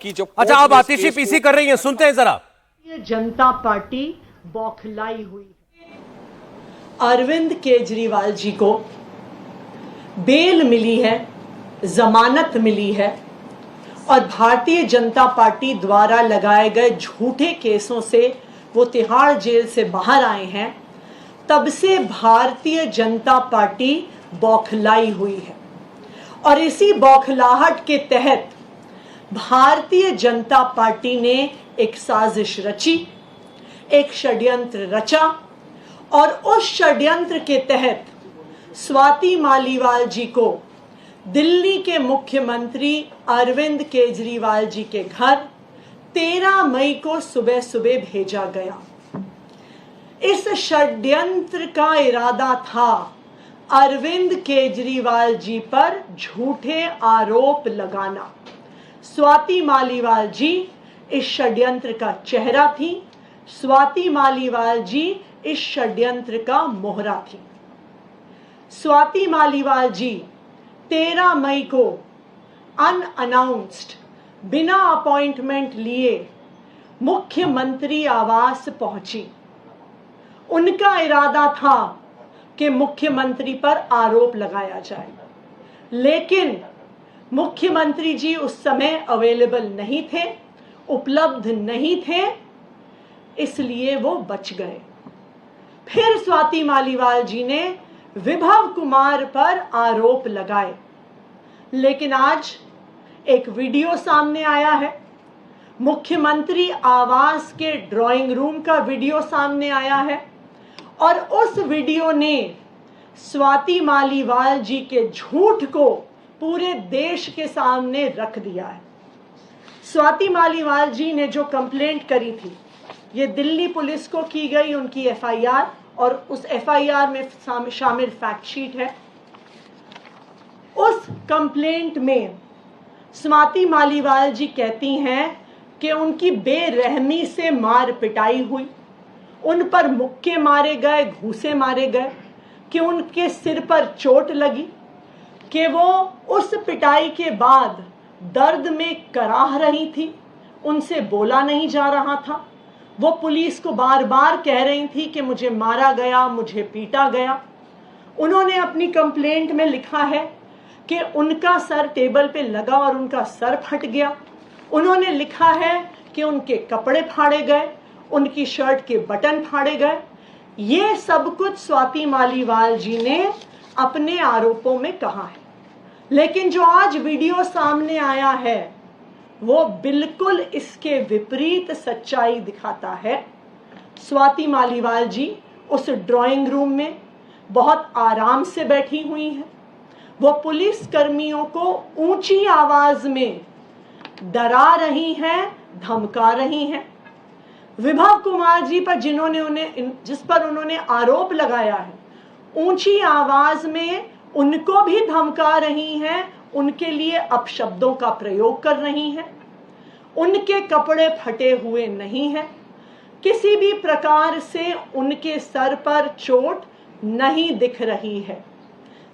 कि जो अच्छा, आप आतिशी पीसी कर रही हैं, सुनते हैं जरा। ये जनता पार्टी बौखलाई हुई है। अरविंद केजरीवाल जी को बेल मिली है, जमानत मिली है और भारतीय जनता पार्टी द्वारा लगाए गए झूठे केसों से वो तिहाड़ जेल से बाहर आए हैं। तब से भारतीय जनता पार्टी बौखलाई हुई है और इसी बौखलाहट के तहत भारतीय जनता पार्टी ने एक साजिश रची, एक षड्यंत्र रचा और उस षड्यंत्र के तहत स्वाति मालीवाल जी को दिल्ली के मुख्यमंत्री अरविंद केजरीवाल जी के घर 13 मई को सुबह सुबह भेजा गया। इस षड्यंत्र का इरादा था अरविंद केजरीवाल जी पर झूठे आरोप लगाना। स्वाति मालीवाल जी इस षड्यंत्र का चेहरा थी, स्वाति मालीवाल जी इस षड्यंत्र का मोहरा थी। स्वाति मालीवाल जी 13 मई को अनअनाउंस्ड, बिना अपॉइंटमेंट लिए मुख्यमंत्री आवास पहुंची। उनका इरादा था कि मुख्यमंत्री पर आरोप लगाया जाए, लेकिन मुख्यमंत्री जी उस समय अवेलेबल नहीं थे, उपलब्ध नहीं थे, इसलिए वो बच गए। फिर स्वाति मालीवाल जी ने विभव कुमार पर आरोप लगाए, लेकिन आज एक वीडियो सामने आया है, मुख्यमंत्री आवास के ड्राइंग रूम का वीडियो सामने आया है और उस वीडियो ने स्वाति मालीवाल जी के झूठ को पूरे देश के सामने रख दिया है। स्वाति मालीवाल जी ने जो कंप्लेंट करी थी, ये दिल्ली पुलिस को की गई उनकी एफआईआर और उस एफआईआर में शामिल फैक्ट शीट है। उस कंप्लेंट में स्वाति मालीवाल जी कहती हैं कि उनकी बेरहमी से मार पिटाई हुई, उन पर मुक्के मारे गए, घूंसे मारे गए, कि उनके सिर पर चोट लगी, कि वो उस पिटाई के बाद दर्द में कराह रही थी, उनसे बोला नहीं जा रहा था। वो पुलिस को बार बार कह रही थी कि मुझे मारा गया, मुझे पीटा गया। उन्होंने अपनी कंप्लेंट में लिखा है कि उनका सर टेबल पे लगा और उनका सर फट गया। उन्होंने लिखा है कि उनके कपड़े फाड़े गए, उनकी शर्ट के बटन फाड़े गए। ये सब कुछ स्वाति मालीवाल जी ने अपने आरोपों में कहा है, लेकिन जो आज वीडियो सामने आया है वो बिल्कुल इसके विपरीत सच्चाई दिखाता है। स्वाति मालीवाल जी उस ड्राइंग रूम में बहुत आराम से बैठी हुई हैं। वो पुलिस कर्मियों को ऊंची आवाज में डरा रही हैं, धमका रही हैं। विभव कुमार जी पर जिस पर उन्होंने आरोप लगाया है, ऊंची आवाज में उनको भी धमका रही हैं, उनके लिए अपशब्दों का प्रयोग कर रही हैं। उनके कपड़े फटे हुए नहीं हैं, किसी भी प्रकार से उनके सर पर चोट नहीं दिख रही है।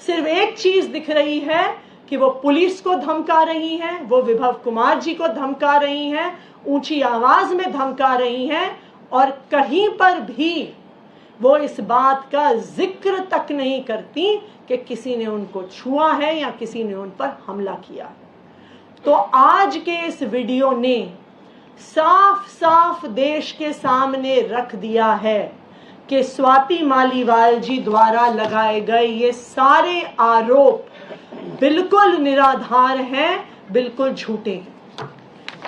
सिर्फ एक चीज दिख रही है कि वो पुलिस को धमका रही हैं, वो विभव कुमार जी को धमका रही हैं, ऊंची आवाज में धमका रही हैं और कहीं पर भी वो इस बात का जिक्र तक नहीं करती कि किसी ने उनको छुआ है या किसी ने उन पर हमला किया है। तो आज के इस वीडियो ने साफ साफ देश के सामने रख दिया है कि स्वाति मालीवाल जी द्वारा लगाए गए ये सारे आरोप बिल्कुल निराधार हैं, बिल्कुल झूठे हैं।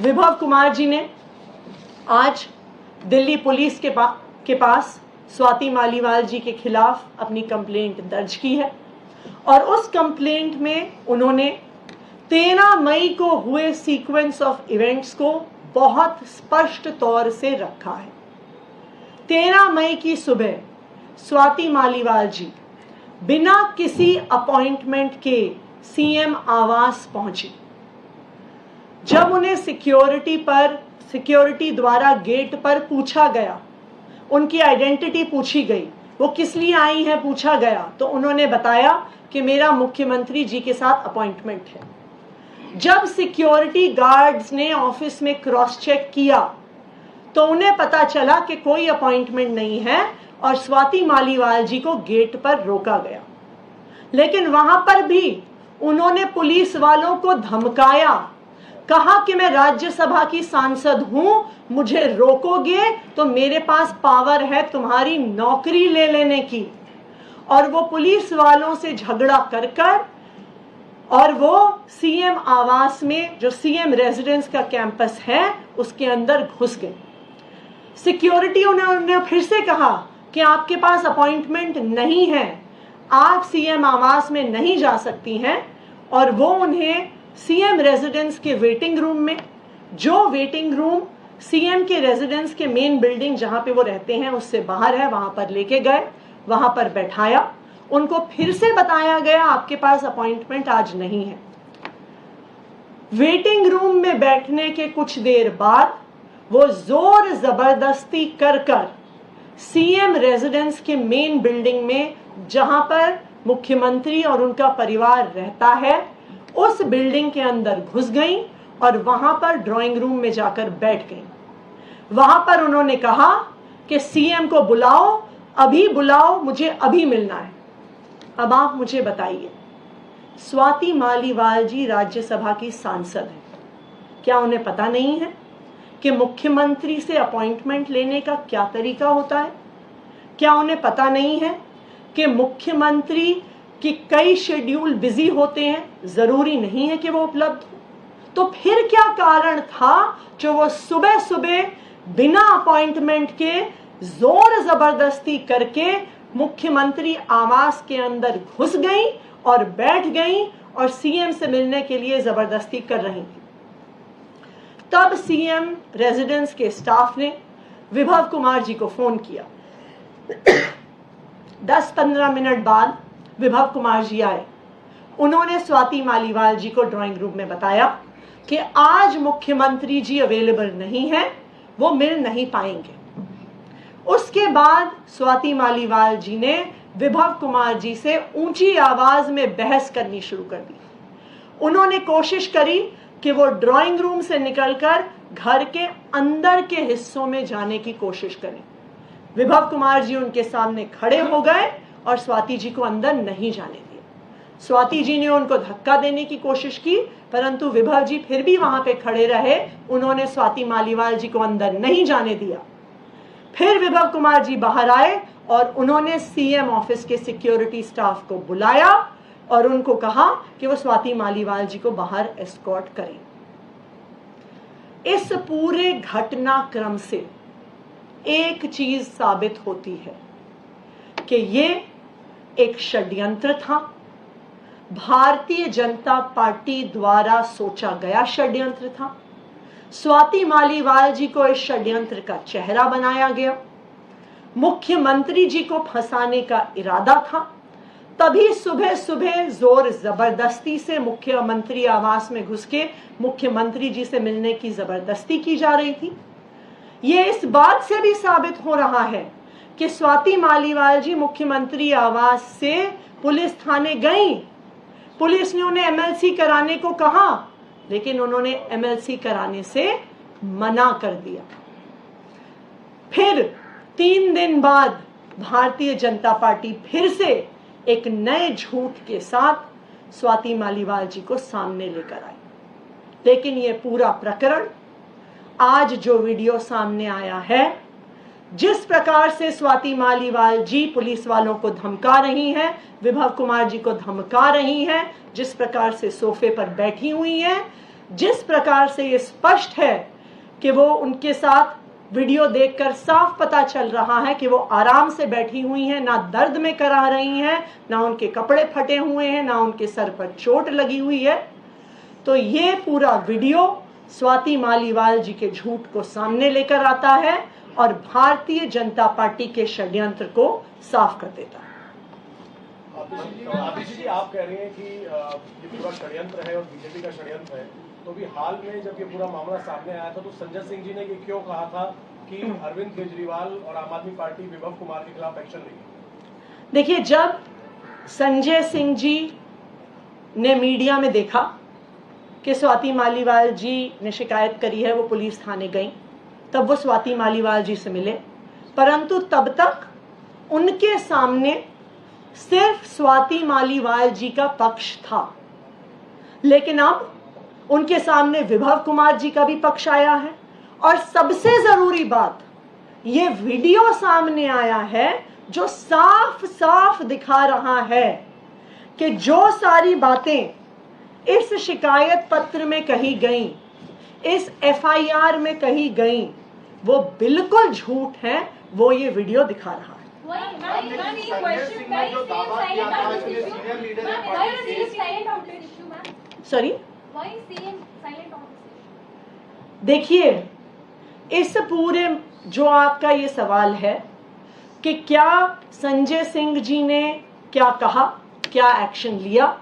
विभव कुमार जी ने आज दिल्ली पुलिस के पास स्वाति मालीवाल जी के खिलाफ अपनी कंप्लेंट दर्ज की है और उस कंप्लेंट में उन्होंने 13 मई को हुए सीक्वेंस ऑफ इवेंट्स को बहुत स्पष्ट तौर से रखा है। 13 मई की सुबह स्वाति मालीवाल जी बिना किसी अपॉइंटमेंट के सीएम आवास पहुंची। जब उन्हें सिक्योरिटी द्वारा गेट पर पूछा गया, उनकी आइडेंटिटी पूछी गई, वो किस लिए आई हैं पूछा गया, तो उन्होंने बताया कि मेरा मुख्यमंत्री जी के साथ अपॉइंटमेंट है। जब सिक्योरिटी गार्ड्स ने ऑफिस में क्रॉस चेक किया तो उन्हें पता चला कि कोई अपॉइंटमेंट नहीं है और स्वाति मालीवाल जी को गेट पर रोका गया। लेकिन वहां पर भी उन्होंने पुलिस वालों को धमकाया, कहा कि मैं राज्यसभा की सांसद हूं, मुझे रोकोगे तो मेरे पास पावर है तुम्हारी नौकरी ले लेने की। और वो पुलिस वालों से झगड़ा कर और वो सीएम आवास में, जो सीएम रेजिडेंस का कैंपस है, उसके अंदर घुस गए। सिक्योरिटी उन्होंने फिर से कहा कि आपके पास अपॉइंटमेंट नहीं है, आप सीएम आवास में नहीं जा सकती हैं। और वो उन्हें सीएम रेजिडेंस के वेटिंग रूम में, जो वेटिंग रूम सीएम के रेजिडेंस के मेन बिल्डिंग जहां पे वो रहते हैं उससे बाहर है, वहां पर लेके गए, वहां पर बैठाया। उनको फिर से बताया गया आपके पास अपॉइंटमेंट आज नहीं है। वेटिंग रूम में बैठने के कुछ देर बाद वो जोर जबरदस्ती कर सीएम रेजिडेंस के मेन बिल्डिंग में, जहां पर मुख्यमंत्री और उनका परिवार रहता है, उस बिल्डिंग के अंदर घुस गई और वहां पर ड्राइंग रूम में जाकर बैठ गई। वहां पर उन्होंने कहा कि सीएम को बुलाओ, अभी बुलाओ, मुझे अभी मिलना है। अब आप मुझे बताइए, स्वाति मालीवाल जी राज्यसभा की सांसद हैं, क्या उन्हें पता नहीं है कि मुख्यमंत्री से अपॉइंटमेंट लेने का क्या तरीका होता है? क्या उन्हें पता नहीं है कि मुख्यमंत्री की कई शेड्यूल बिजी होते हैं, जरूरी नहीं है कि वो उपलब्ध हो? तो फिर क्या कारण था जो वो सुबह सुबह बिना अपॉइंटमेंट के जोर जबरदस्ती करके मुख्यमंत्री आवास के अंदर घुस गई और बैठ गई और सीएम से मिलने के लिए जबरदस्ती कर रही थी? तब सीएम रेजिडेंस के स्टाफ ने विभव कुमार जी को फोन किया। 10-15 मिनट बाद विभव कुमार जी आए। उन्होंने स्वाति मालीवाल जी को ड्राइंग रूम में बताया कि आज मुख्यमंत्री जी अवेलेबल नहीं है, वो मिल नहीं पाएंगे। उसके बाद स्वाति मालीवाल जी ने विभव कुमार जी से ऊंची आवाज में बहस करनी शुरू कर दी। उन्होंने कोशिश करी कि वो ड्राइंग रूम से निकलकर घर के अंदर के हिस्सों में जाने की कोशिश करें। विभव कुमार जी उनके सामने खड़े हो गए और स्वाति जी को अंदर नहीं जाने दिया। स्वाति जी ने उनको धक्का देने की कोशिश की, परंतु विभव जी फिर भी वहां पे खड़े रहे। उन्होंने स्वाति मालीवाल जी को अंदर नहीं जाने दिया। फिर विभव कुमार जी बाहर आए और उन्होंने सीएम ऑफिस के सिक्योरिटी स्टाफ को बुलाया और उनको कहा कि वो स्वाति मालीवाल जी को बाहर एस्कॉर्ट करें। इस पूरे घटनाक्रम से एक चीज साबित होती है कि ये एक षड्यंत्र था, भारतीय जनता पार्टी द्वारा सोचा गया षड्यंत्र था। स्वाति मालीवाल जी को इस षड्यंत्र का चेहरा बनाया गया, मुख्यमंत्री जी को फंसाने का इरादा था। तभी सुबह सुबह जोर जबरदस्ती से मुख्यमंत्री आवास में घुस के मुख्यमंत्री जी से मिलने की जबरदस्ती की जा रही थी। ये इस बात से भी साबित हो रहा है कि स्वाति मालीवाल जी मुख्यमंत्री आवास से पुलिस थाने गई। पुलिस ने उन्हें एमएलसी कराने को कहा, लेकिन उन्होंने एमएलसी कराने से मना कर दिया। फिर 3 दिन बाद भारतीय जनता पार्टी फिर से एक नए झूठ के साथ स्वाति मालीवाल जी को सामने लेकर आई। लेकिन यह पूरा प्रकरण, आज जो वीडियो सामने आया है, जिस प्रकार से स्वाति मालीवाल जी पुलिस वालों को धमका रही हैं, विभव कुमार जी को धमका रही हैं, जिस प्रकार से सोफे पर बैठी हुई हैं, जिस प्रकार से ये स्पष्ट है कि वो उनके साथ वीडियो देखकर साफ पता चल रहा है कि वो आराम से बैठी हुई हैं, ना दर्द में करा रही हैं, ना उनके कपड़े फटे हुए हैं, ना उनके सर पर चोट लगी हुई है। तो ये पूरा वीडियो स्वाति मालीवाल जी के झूठ को सामने लेकर आता है और भारतीय जनता पार्टी के षड्यंत्र को साफ कर देता है। आतिशी जी, आप कह रही हैं कि ये पूरा षड्यंत्र है और बीजेपी का षड्यंत्र है, तो भी हाल में जब ये पूरा मामला सामने आया था तो संजय सिंह जी ने ये क्यों कहा था कि अरविंद केजरीवाल और आम आदमी पार्टी विभव कुमार के खिलाफ एक्शन लेगी? देखिए, जब संजय सिंह जी ने मीडिया में देखा कि स्वाति मालीवाल जी ने शिकायत करी है, वो पुलिस थाने गई, तब वो स्वाति मालीवाल जी से मिले, परंतु तब तक उनके सामने सिर्फ स्वाति मालीवाल जी का पक्ष था। लेकिन अब उनके सामने विभव कुमार जी का भी पक्ष आया है, और सबसे जरूरी बात, ये वीडियो सामने आया है जो साफ साफ दिखा रहा है कि जो सारी बातें इस शिकायत पत्र में कही गई, इस एफआईआर में कही गई, वो बिल्कुल झूठ है। वो ये वीडियो दिखा रहा है। सॉरी, देखिए, इस पूरे जो आपका ये सवाल है कि क्या संजय सिंह जी ने क्या कहा, क्या एक्शन लिया,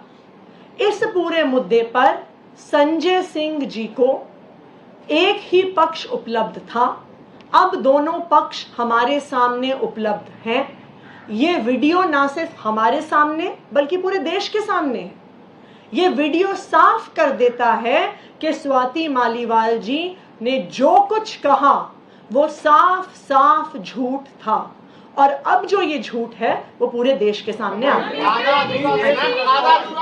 इस पूरे मुद्दे पर संजय सिंह जी को एक ही पक्ष उपलब्ध था। अब दोनों पक्ष हमारे सामने उपलब्ध हैं। ये वीडियो ना सिर्फ हमारे सामने बल्कि पूरे देश के सामने है। ये वीडियो साफ कर देता है कि स्वाति मालीवाल जी ने जो कुछ कहा वो साफ साफ झूठ था, और अब जो ये झूठ है वो पूरे देश के सामने आ गया।